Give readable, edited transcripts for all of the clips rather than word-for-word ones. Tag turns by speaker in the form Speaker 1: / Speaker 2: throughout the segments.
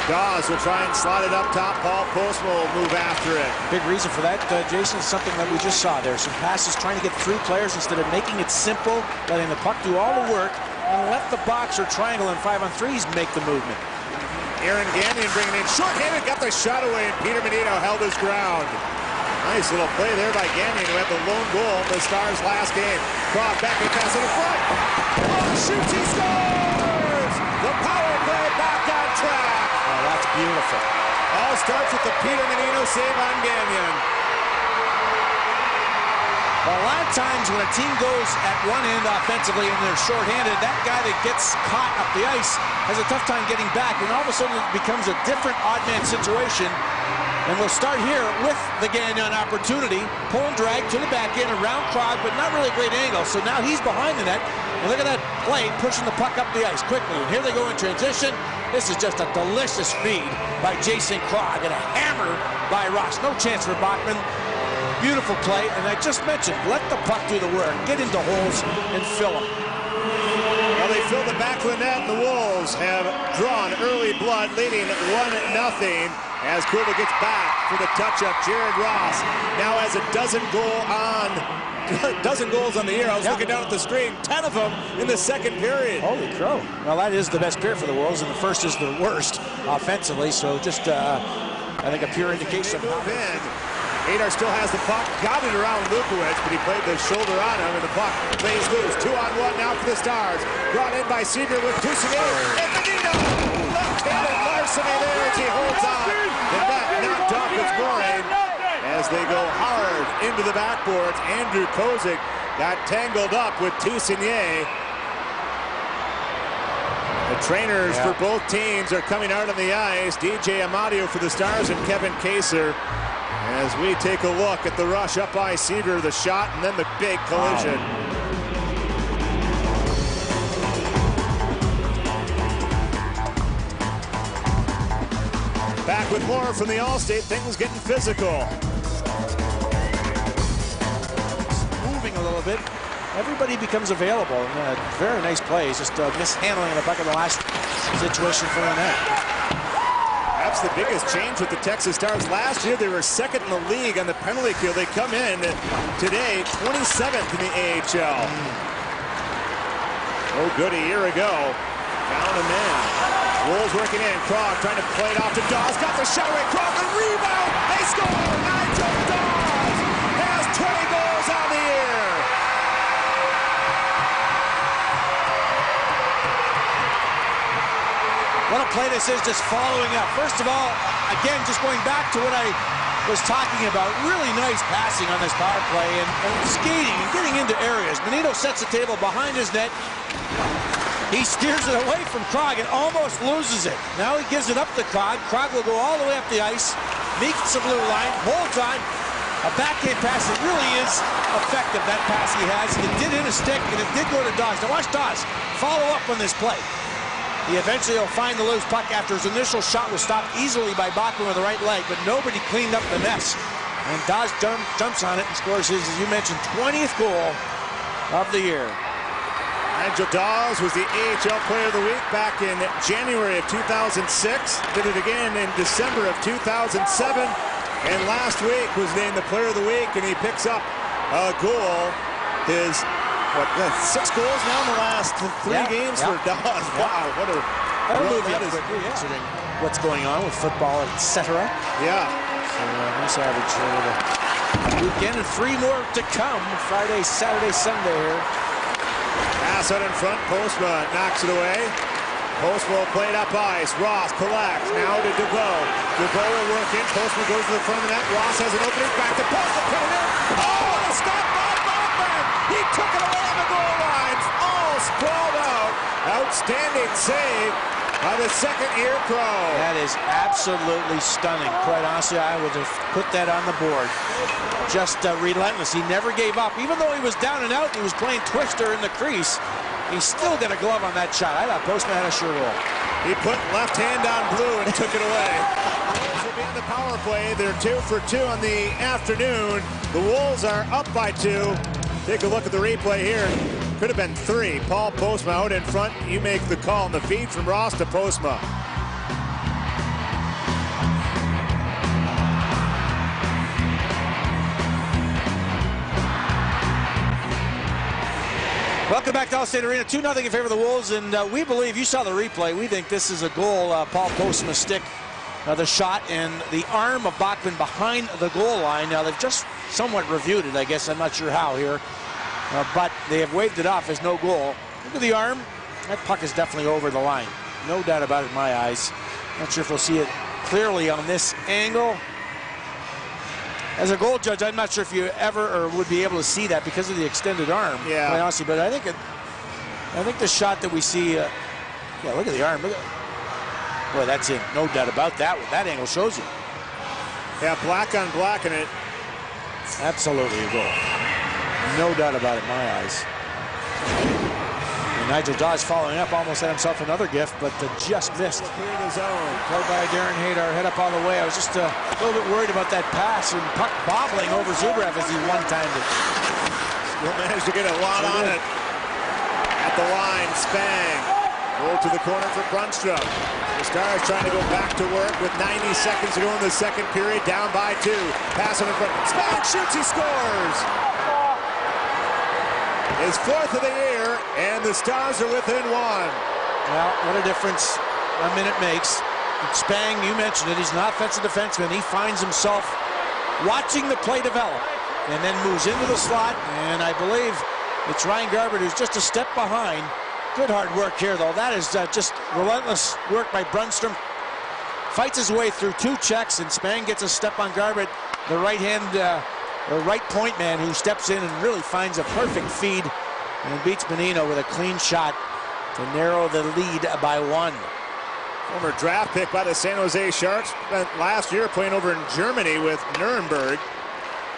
Speaker 1: Dawes will try and slide it up top. Paul Postma will move after it.
Speaker 2: Big reason for that, Jason, is something that we just saw there. Some passes trying to get through players instead of making it simple, letting the puck do all the work, and let the box or triangle and 5-on-3s make the movement.
Speaker 1: Aaron Gagnon bringing in short-handed, got the shot away, and Peter Menino held his ground. Nice little play there by Gagnon, who had the lone goal in the Stars' last game. Cross back and pass in the front. Oh, shoots, he scores! The power play back on track.
Speaker 2: Oh, that's beautiful.
Speaker 1: All starts with the Peter Menino save on Gagnon.
Speaker 2: Well, a lot of times when a team goes at one end offensively and they're shorthanded, that guy that gets caught up the ice has a tough time getting back, and all of a sudden it becomes a different odd man situation. And we'll start here with the Gagnon opportunity. Pull and drag to the back end, around Krog, but not really a great angle. So now he's behind the net. And look at that play, pushing the puck up the ice quickly. And here they go in transition. This is just a delicious feed by Jason Krog and a hammer by Ross. No chance for Bachman. Beautiful play. And I just mentioned, let the puck do the work. Get into holes and fill them.
Speaker 1: Well, they fill the back of the net, and the Wolves have drawn early blood, leading 1-0. As Kuba gets back for the touch-up, Jared Ross now has a dozen goals on the year. I was looking down at the screen, 10 of them in the second period.
Speaker 2: Holy crow. Well, that is the best period for the Wolves, and the first is the worst offensively, so just, I think, a pure indication.
Speaker 1: Move in. Adar still has the puck, got it around Lukowicz, but he played the shoulder on him, and the puck plays loose. 2-on-1 now for the Stars. Brought in by Seager with Ducey and Menino. Left-handed larceny there as he holds on. The net knocked off its mooring as they go hard into the backboards. Andrew Kozik got tangled up with Toussaint. The trainers for both teams are coming out on the ice. DJ Amadio for the Stars and Kevin Kaser. As we take a look at the rush up by Seager, the shot, and then the big collision. Back with more from the Allstate. Things getting physical.
Speaker 2: Moving a little bit. Everybody becomes available. Very nice plays. Just mishandling the puck in the last situation for the net.
Speaker 1: That's the biggest change with the Texas Stars. Last year, they were second in the league on the penalty kill. They come in today, 27th in the AHL. Oh, good a year ago. Found a man. Wolves working in. Krog trying to play it off to Dawes. Got the shot away. Krog, the rebound. They score. Nigel Dawes has 20 goals on the year.
Speaker 2: What a play this is, just following up. First of all, again, just going back to what I was talking about, really nice passing on this power play and skating and getting into areas. Menino sets the table behind his net. He steers it away from Krog and almost loses it. Now he gives it up to Krog. Krog will go all the way up the ice, meets the blue line, holds on. A backhand pass that really is effective, that pass he has. It did hit a stick, and it did go to Dawes. Now watch Dawes follow up on this play. He eventually will find the loose puck after his initial shot was stopped easily by Bachman with the right leg, but nobody cleaned up the mess. And Dawes jumps on it and scores his, as you mentioned, 20th goal of the year.
Speaker 1: Nigel Dawes was the AHL Player of the Week back in January of 2006. Did it again in December of 2007. And last week was named the Player of the Week, and he picks up a goal. His 6 goals now in the last 3 games for Dawes. Wow, what a run that is.
Speaker 2: Considering what's going on with football, etc.
Speaker 1: Yeah.
Speaker 2: So nice average here the weekend, and 3 more to come. Friday, Saturday, Sunday here.
Speaker 1: Pass out in front. Postma knocks it away. Postma will play it up ice. Ross collects. Now to Dubois. Dubois will work in. Postma goes to the front of the net. Ross has an opening. Back to Postma. Put it in. Oh, a stop by Bachman. He took it away on the goal lines. All sprawled out. Outstanding save by the second-year pro.
Speaker 2: That is absolutely stunning. Quite honestly, I would have put that on the board. Just relentless. He never gave up. Even though he was down and out, he was playing twister in the crease. He still got a glove on that shot. I thought Postman had a sure roll.
Speaker 1: He put left hand on blue and took it away. Wolves will be in the power play. They're 2 for 2 on the afternoon. The Wolves are up by 2. Take a look at the replay here. Could have been 3. Paul Postma out in front. You make the call on the feed from Ross to Postma.
Speaker 2: Welcome back to Allstate Arena. 2-0 in favor of the Wolves, and we believe, you saw the replay, we think this is a goal. Paul Postma's stick, the shot, and the arm of Bachman behind the goal line. Now, they've just somewhat reviewed it, I guess. I'm not sure how here. But they have waved it off as no goal. Look at the arm. That puck is definitely over the line. No doubt about it in my eyes. Not sure if we'll see it clearly on this angle. As a goal judge, I'm not sure if you ever or would be able to see that because of the extended arm.
Speaker 1: Yeah.
Speaker 2: Quite honestly, but I think the shot that we see. Yeah, look at the arm. Look at, boy, that's in. No doubt about that. What that angle shows you.
Speaker 1: Yeah, black on black, and it.
Speaker 2: Absolutely a goal. No doubt about it in my eyes. And Nigel Dawes following up, almost had himself another gift, but just missed.
Speaker 1: Cleared his own.
Speaker 2: Played by Darren Hadar, head up all the way. I was just a little bit worried about that pass and puck bobbling over Zubrev as he one-timed it.
Speaker 1: Still managed to get a lot on it. At the line, Spang. Roll to the corner for Brunstrom. The Stars trying to go back to work with 90 seconds to go in the second period, down by 2. Pass on in front. Spang shoots, he scores! His 4th of the year, and the Stars are within 1.
Speaker 2: Well, what a difference a minute makes. Spang, you mentioned it, he's an offensive defenseman. He finds himself watching the play develop and then moves into the slot, and I believe it's Ryan Garbutt who's just a step behind. Good hard work here, though. That is just relentless work by Brunstrom. Fights his way through 2 checks, and Spang gets a step on Garbutt, the right point man who steps in and really finds a perfect feed and beats Menino with a clean shot to narrow the lead by 1.
Speaker 1: Former draft pick by the San Jose Sharks. Spent last year playing over in Germany with Nuremberg.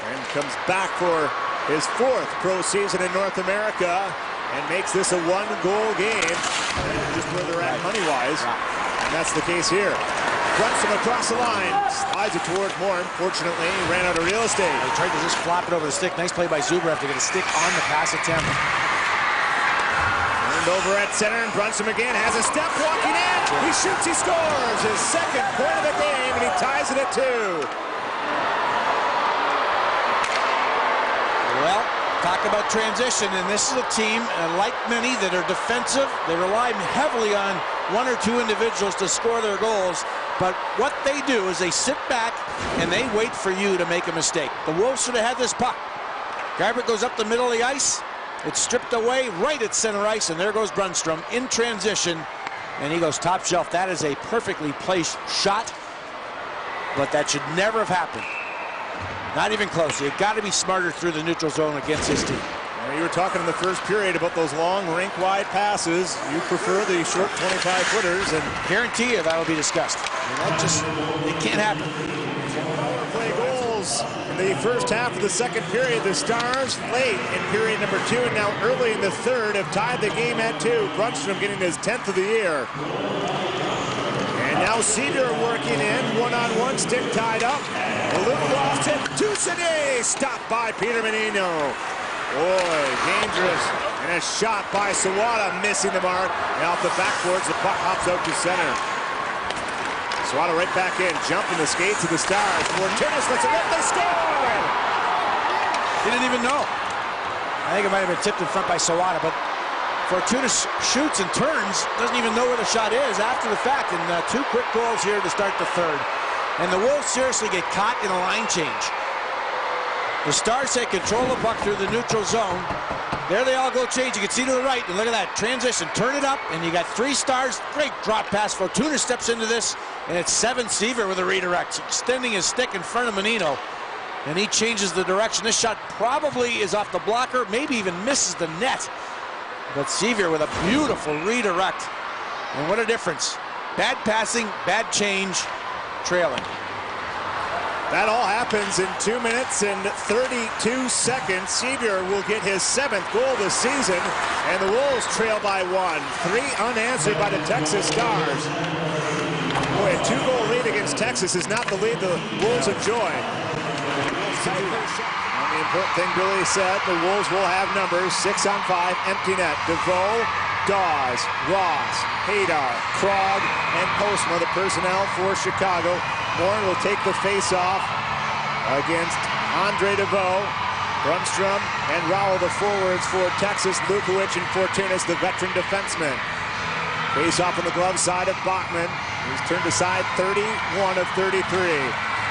Speaker 1: And comes back for his 4th pro season in North America. And makes this a 1-goal game. Just where they're at money-wise. And that's the case here. Brunstrom across the line. Slides it towards Moore. Unfortunately, he ran out of real estate.
Speaker 2: He tried to just flop it over the stick. Nice play by Zubrev to get a stick on the pass attempt.
Speaker 1: Turned over at center, and Brunstrom again has a step walking in. He shoots, he scores. His 2nd point of the game, and he ties it at 2.
Speaker 2: Well, talk about transition, and this is a team, like many, that are defensive. They rely heavily on 1 or 2 individuals to score their goals. But what they do is they sit back and they wait for you to make a mistake. The Wolves should have had this puck. Garbutt goes up the middle of the ice. It's stripped away right at center ice, and there goes Brunstrom in transition, and he goes top shelf. That is a perfectly placed shot, but that should never have happened. Not even close. You've got to be smarter through the neutral zone against his team.
Speaker 1: You were talking in the first period about those long rink-wide passes. You prefer the short 25-footers, and
Speaker 2: guarantee you that'll be discussed. That just, it can't happen.
Speaker 1: Play goals in the first half of the second period. The Stars late in period number 2, and now early in the third have tied the game at 2. Brunstrom getting his 10th of the year. And now Seaver working in, one-on-one, stick tied up. The loop lost it. Toussade stopped by Peter Menino. Boy, dangerous. And a shot by Sawada, missing the mark. And off the backboards, the puck hops out to center. Sawada right back in, jumping the skates of the Stars. Fortunas lets it rip, they score!
Speaker 2: He didn't even know. I think it might have been tipped in front by Sawada, but Fortunas shoots and turns, doesn't even know where the shot is after the fact. And 2 quick goals here to start the third. And the Wolves seriously get caught in a line change. The Stars take control of the puck through the neutral zone. There they all go change. You can see to the right, and look at that transition. Turn it up, and you got 3 Stars. Great drop pass. Fortuna steps into this, and it's 7 Seaver with a redirect, extending his stick in front of Menino. And he changes the direction. This shot probably is off the blocker, maybe even misses the net. But Seaver with a beautiful redirect. And what a difference. Bad passing, bad change, trailing.
Speaker 1: That all happens in 2 minutes and 32 seconds. Seaver will get his 7th goal this season, and the Wolves trail by 1. 3 unanswered by the Texas Stars. Boy, a 2-goal lead against Texas is not the lead the Wolves enjoy. And the important thing Billy said, the Wolves will have numbers. 6-on-5, empty net. DeVoe, Dawes, Ross, Hadar, Krog, and Postma, the personnel for Chicago. Moore will take the face-off against Andre DeVoe. Brunstrom and Rowell, the forwards for Texas. Lukowicz and Fortunas, the veteran defenseman. Face off on the glove side of Bachman. He's turned aside 31 of 33.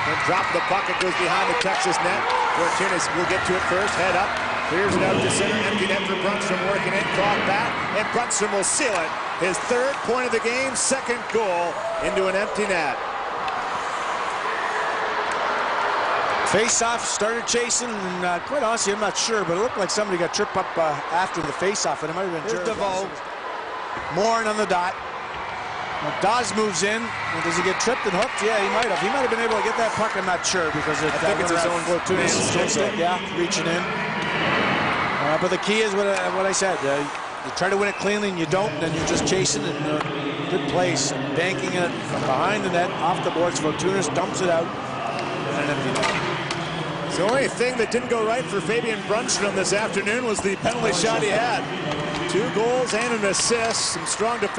Speaker 1: And drop the puck. It goes behind the Texas net. Fortunas will get to it first. Head up. Clears it out to center. Empty net for Brunstrom. Working it. Caught back. And Brunstrom will seal it. His third point of the game. Second goal into an empty net.
Speaker 2: Face-off, started chasing, and quite honestly, I'm not sure, but it looked like somebody got tripped up after the face-off, and it might have been Jared DeVoe. Morin on the dot. Well, Dawes moves in. Well, does he get tripped and hooked? Yeah, he might have. He might have been able to get that puck. I'm not sure because I think it's his own stick. Yeah, reaching in. But the key is what I said. You try to win it cleanly, and you don't. Then you're just chasing in a good place, banking it from behind the net, off the boards. Fortunas dumps it out, and an empty net.
Speaker 1: The only thing that didn't go right for Fabian Brunstrom this afternoon was the penalty shot he had. 2 goals and an assist. Some strong defense.